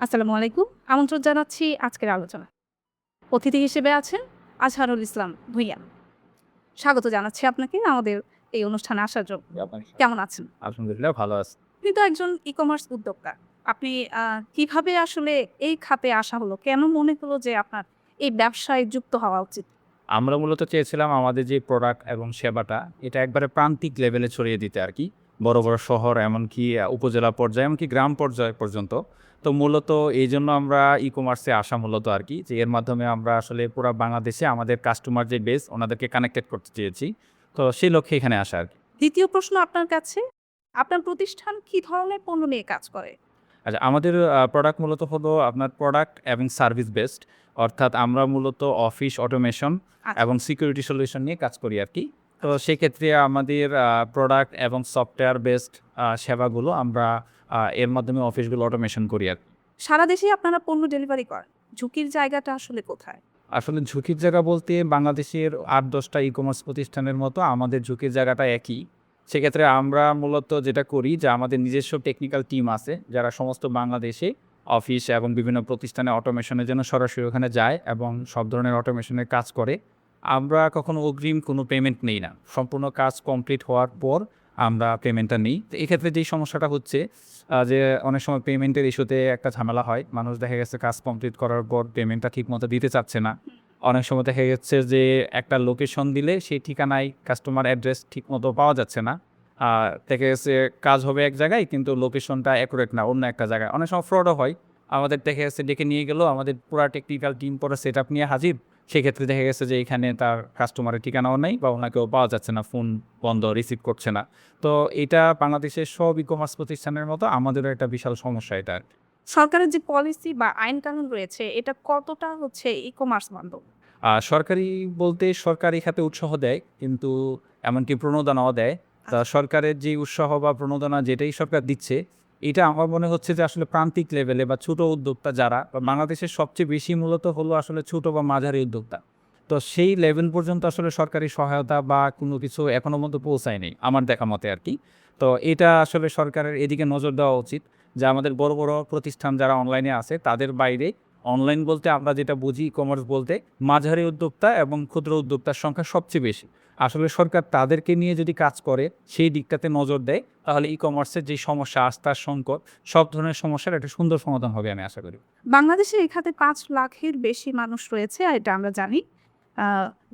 আসসালামু আলাইকুম। আমন্ত্রণ জানাচ্ছি আজকের আলোচনা। অতিথি হিসেবে আছেন আজহারুল ইসলাম ভূঁইয়া। স্বাগত জানাচ্ছি আপনাকে আমাদের এই অনুষ্ঠানে আসার জন্য। জি, আপনাকে কেমন আছেন? আলহামদুলিল্লাহ ভালো আছি। আপনি তো একজন ই-কমার্স উদ্যোক্তা। আপনি কিভাবে আসলে এই খাতে আসা হলো? কেন মনে হলো যে আপনার এই ব্যবসায় যুক্ত হওয়া উচিত? আমরা মূলত চেয়েছিলাম আমাদের যে প্রোডাক্ট এবং সেবাটা এটা একবারে প্রান্তিক লেভেলে ছড়িয়ে দিতে আরকি। বড়, বড় শহর এমনকি উপজেলা পর্যায়ে এমনকি গ্রাম পর্যায় পর্যন্ত। তো মূলত এইজন্য আমরা ই-কমার্সে আসা মূলত আরকি যে এর মাধ্যমে আমরা আসলে পুরা বাংলাদেশে আমাদের কাস্টমার যে বেস ওনাদেরকে কানেক্টেড করতে চেয়েছি। তো সেই লক্ষ্যে এখানে আসা আরকি। দ্বিতীয় প্রশ্ন আপনার কাছে, আপনার প্রতিষ্ঠান কি ধরনের পণ্য নিয়ে কাজ করে? আচ্ছা, আমাদের প্রোডাক্ট মূলত হলো আপনার প্রোডাক্ট এবং সার্ভিস বেসড। অর্থাৎ আমরা মূলত অফিস অটোমেশন আচ্ছা, এবং সিকিউরিটি সলিউশন নিয়ে কাজ করি আরকি। তো আচ্ছা। সেক্ষেত্রে আমাদের প্রোডাক্ট এবং সফটওয়্যার বেসড সেবাগুলো আমরা এর মাধ্যমে অফিসগুলো অটোমেশন করি আরকি। সারা দেশেই আপনারা পণ্য ডেলিভারি করেন। ঝুঁকির জায়গাটা আসলে কোথায়? আসলে ঝুঁকির জায়গা বলতে বাংলাদেশের ৮-১০ টা ই-কমার্স প্রতিষ্ঠানের মতো আমাদের ঝুঁকির জায়গাটা একই। সেক্ষেত্রে আমরা মূলত যেটা করি যে আমাদের নিজস্ব টেকনিক্যাল টিম আছে যারা সমস্ত বাংলাদেশে অফিস এবং বিভিন্ন প্রতিষ্ঠানে অটোমেশনের জন্য সরাসরি ওখানে যায় এবং সব ধরনের অটোমেশনের কাজ করে। আমরা কখনো অগ্রিম কোনো পেমেন্ট নেই না। সম্পূর্ণ কাজ কমপ্লিট হওয়ার পর আমরা পেমেন্টটা নিই। তো এক্ষেত্রে যেই সমস্যাটা হচ্ছে যে অনেক সময় পেমেন্টের ইস্যুতে একটা ঝামেলা হয়। মানুষ দেখা গেছে কাজ কমপ্লিট করার পর পেমেন্টটা ঠিকমতো দিতে চাচ্ছে না। অনেক সময় দেখা যাচ্ছে যে একটা লোকেশন দিলে সেই ঠিকানায় কাস্টমার অ্যাড্রেস ঠিকমতো পাওয়া যাচ্ছে না। দেখা গেছে কাজ হবে এক জায়গায় কিন্তু লোকেশনটা অ্যাকুরেট না, অন্য একটা জায়গায়। অনেক সময় ফ্রডও হয়। আমাদের দেখা গেছে ডেকে নিয়ে গেল, আমাদের পুরা টেকনিক্যাল টিম পরে সেটআপ নিয়ে হাজির। সেক্ষেত্রে দেখা গেছে যে এখানে তার কাস্টমারের ঠিকানাও নাই বা ওনাকেও পাওয়া যাচ্ছে না, ফোন বন্ধ, রিসিভ করছে না। তো এটা বাংলাদেশের সব ই-কমার্স প্রতিষ্ঠানের মতো আমাদেরও একটা বিশাল সমস্যা এটা। সরকারের যে পলিসি বা আইন কানুন রয়েছে এটা কতটা হচ্ছে ই-কমার্স বান্ধব? সরকারি বলতে সরকার এই খাতে উৎসাহ দেয়, কিন্তু এমনকি প্রণোদনাও দেয়। তা আচ্ছা। সরকারের যে উৎসাহ বা প্রণোদনা যেটাই সরকার দিচ্ছে, এটা আমার মনে হচ্ছে যে আসলে প্রান্তিক লেভেলে বা ছোট উদ্যোক্তা যারা বা বাংলাদেশের সবচেয়ে বেশি মূলত হলো আসলে ছোট বা মাঝারি উদ্যোক্তা। তো সেই লেভেল পর্যন্ত আসলে সরকারি সহায়তা বা কোনো কিছু এখনো পর্যন্ত পৌঁছায়নি, আমার দেখা মতে আরকি। তো এটা আসলে সরকারের এদিকে নজর দেওয়া উচিত যে আমাদের বড়, বড় প্রতিষ্ঠান যারা অনলাইনে আছে তাদের বাইরে অনলাইন বলতে আমরা যেটা বুঝি ই-কমার্স বলতে মাঝারি উদ্যোক্তা এবং ক্ষুদ্র উদ্যোক্তার সংখ্যা সবচেয়ে বেশি। আসলে সরকার তাদেরকে নিয়ে যদি কাজ করে, সেই দিকটাতে নজর দেয়, তাহলে ই-কমার্সের যে সমস্যা, আস্থার সংকট, সব ধরনের সমস্যার একটা সুন্দর সমাধান হবে আমি আশা করি। বাংলাদেশে এই খাতে ৫ লাখের বেশি মানুষ রয়েছে এটা আমরা জানি। আ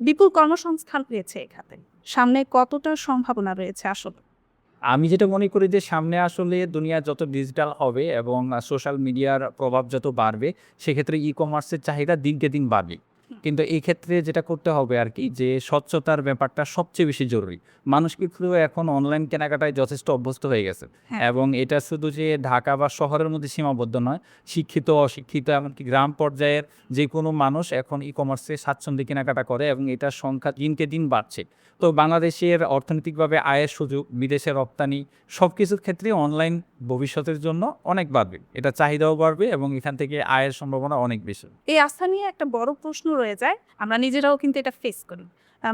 বিপুল কর্মসংস্থান পেয়েছে এই খাতে। সামনে কতটা সম্ভাবনা রয়েছে আসলে? আমি যেটা মনে করি যে সামনে আসলে দুনিয়া যত ডিজিটাল হবে এবং সোশ্যাল মিডিয়ার প্রভাব যত বাড়বে, সেক্ষেত্রে ই-কমার্সের চাহিদা দিনকে দিন বাড়বে। হুম। কিন্তু এই ক্ষেত্রে যেটা করতে হবে আরকি যে স্বচ্ছতার ব্যাপারটা সবচেয়ে বেশি জরুরি। মানুষ কিন্তু এখন অনলাইন কেনাকাটায় যথেষ্ট অভ্যস্ত হয়ে গেছে হ্যাঁ। এবং এটা শুধু যে ঢাকা বা শহরের মধ্যে সীমাবদ্ধ নয়, শিক্ষিত, অশিক্ষিত এমনকি গ্রাম পর্যায়ের যেকোনো মানুষ এখন ই-কমার্সে স্বাচ্ছন্দ্যে কেনাকাটা করে এবং এটার সংখ্যা দিনকে দিন বাড়ছে। তো বাংলাদেশের অর্থনৈতিকভাবে আয়ের সুযোগ, বিদেশে রপ্তানি সবকিছুর ক্ষেত্রে অনলাইন ভবিষ্যতের জন্য অনেক বাড়বে। এটা চাহিদাও বাড়বে এবং এখান থেকে আয়ের সম্ভাবনা অনেক বেশি। এই আস্থা নিয়ে একটা বড় প্রশ্ন রয়ে যায়। আমরা নিজেরাও কিন্তু এটা ফেস করি।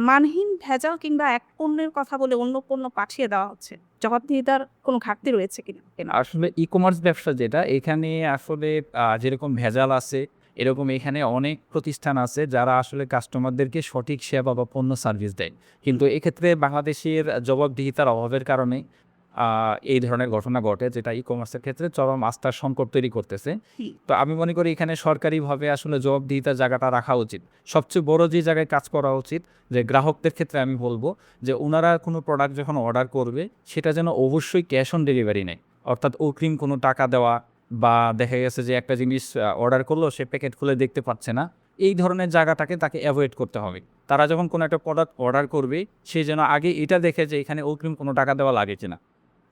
মানহীন ভেজাল কিংবা এক পণ্যের কথা বলে অন্য পণ্য পাঠিয়ে দেওয়া হচ্ছে। জবাবদিহিতার কোনো ঘাটতি রয়েছে কিনা? আসলে ই-কমার্স ব্যবসা যেটা, এখানে আসলে যেরকম ভেজাল আছে, এরকম এখানে অনেক প্রতিষ্ঠান আছে যারা আসলে কাস্টমারদেরকে সঠিক সেবা বা পণ্য সার্ভিস দেয়। কিন্তু এক্ষেত্রে বাংলাদেশের জবাবদিহিতার অভাবের কারণে আ এই ধরনের ঘটনা ঘটে যেটা ই-কমার্সের ক্ষেত্রে চরম আস্থার সংকট তৈরি করতেছে। হুম। তো আমি মনে করি এখানে সরকারিভাবে আসলে জবাবদিহিতার জায়গাটা রাখা উচিত। সবচেয়ে বড় যে জায়গায় কাজ করা উচিত যে গ্রাহকদের ক্ষেত্রে আমি বলব যে উনারা কোনো প্রোডাক্ট যখন অর্ডার করবে সেটা যেন অবশ্যই ক্যাশ অন ডেলিভারি নেয়। অর্থাৎ অগ্রিম কোনো টাকা দেওয়া বা দেখা গেছে যে একটা জিনিস অর্ডার করলো সে প্যাকেট খুলে দেখতে পাচ্ছে না। এই ধরনের জায়গাটাকে তাকে এভয়েড করতে হবে। তারা যখন কোনো একটা প্রোডাক্ট অর্ডার করবে সে যেন আগে এটা দেখে যে এখানে অগ্রিম কোনো টাকা দেওয়া লাগে কিনা।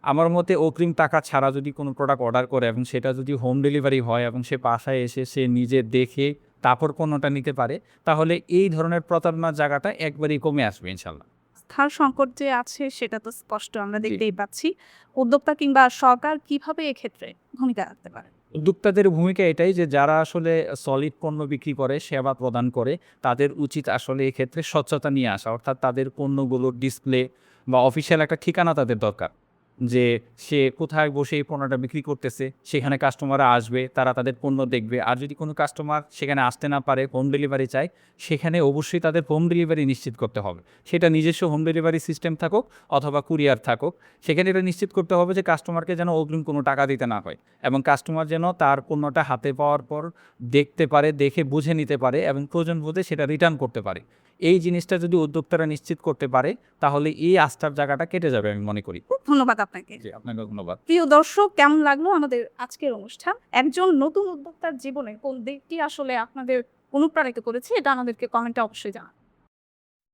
আমার মতে অগ্রিম টাকা ছাড়া যদি কোনো প্রোডাক্ট অর্ডার করে এবং সেটা যদি হোম ডেলিভারি হয় এবং সে বাসায় এসে সে নিজে দেখে তারপর পণ্যটা নিতে পারে, তাহলে এই ধরনের প্রতারণার জায়গাটা একবারেই কমে আসবে ইনশাল্লাহ। স্থান সংকট যে আছে সেটা তো স্পষ্ট আমরা জি। দেখতেই পাচ্ছি। উদ্যোক্তা কিংবা সরকার কিভাবে এক্ষেত্রে ভূমিকা রাখতে পারে? উদ্যোক্তাদের ভূমিকা এটাই যে যারা আসলে সলিড পণ্য বিক্রি করে, সেবা প্রদান করে, তাদের উচিত আসলে এক্ষেত্রে স্বচ্ছতা নিয়ে আসা। অর্থাৎ তাদের পণ্যগুলোর ডিসপ্লে বা অফিসিয়াল একটা ঠিকানা তাদের দরকার। যে সে কোথায় বসে এই পণ্যটা বিক্রি করতেছে, সেখানে কাস্টমাররা আসবে, তারা তাদের পণ্য দেখবে। আর যদি কোনো কাস্টমার সেখানে আসতে না পারে, হোম ডেলিভারি চায়, সেখানে অবশ্যই তাদের হোম ডেলিভারি নিশ্চিত করতে হবে। সেটা নিজস্ব হোম ডেলিভারি সিস্টেম থাকুক অথবা কুরিয়ার থাকুক, সেখানে এটা নিশ্চিত করতে হবে যে কাস্টমারকে যেন অগ্রিম কোনো টাকা দিতে না হয় এবং কাস্টমার যেন তার পণ্যটা হাতে পাওয়ার পর দেখতে পারে, দেখে বুঝে নিতে পারে এবং প্রয়োজন বোধে সেটা রিটার্ন করতে পারে। এই জিনিসটা যদি উদ্যোক্তারা নিশ্চিত করতে পারে তাহলে এই আস্থার জায়গাটা কেটে যাবে আমি মনে করি। খুব ধন্যবাদ আপনাকে। জি, আপনাকে ধন্যবাদ। প্রিয় দর্শক, কেমন লাগলো আমাদের আজকের অনুষ্ঠান? একজন নতুন উদ্যোক্তার জীবনে কোন দিকটি আসলে আপনাদের অনুপ্রাণিত করেছে, এটা আমাদেরকে কমেন্টে অবশ্যই জানান।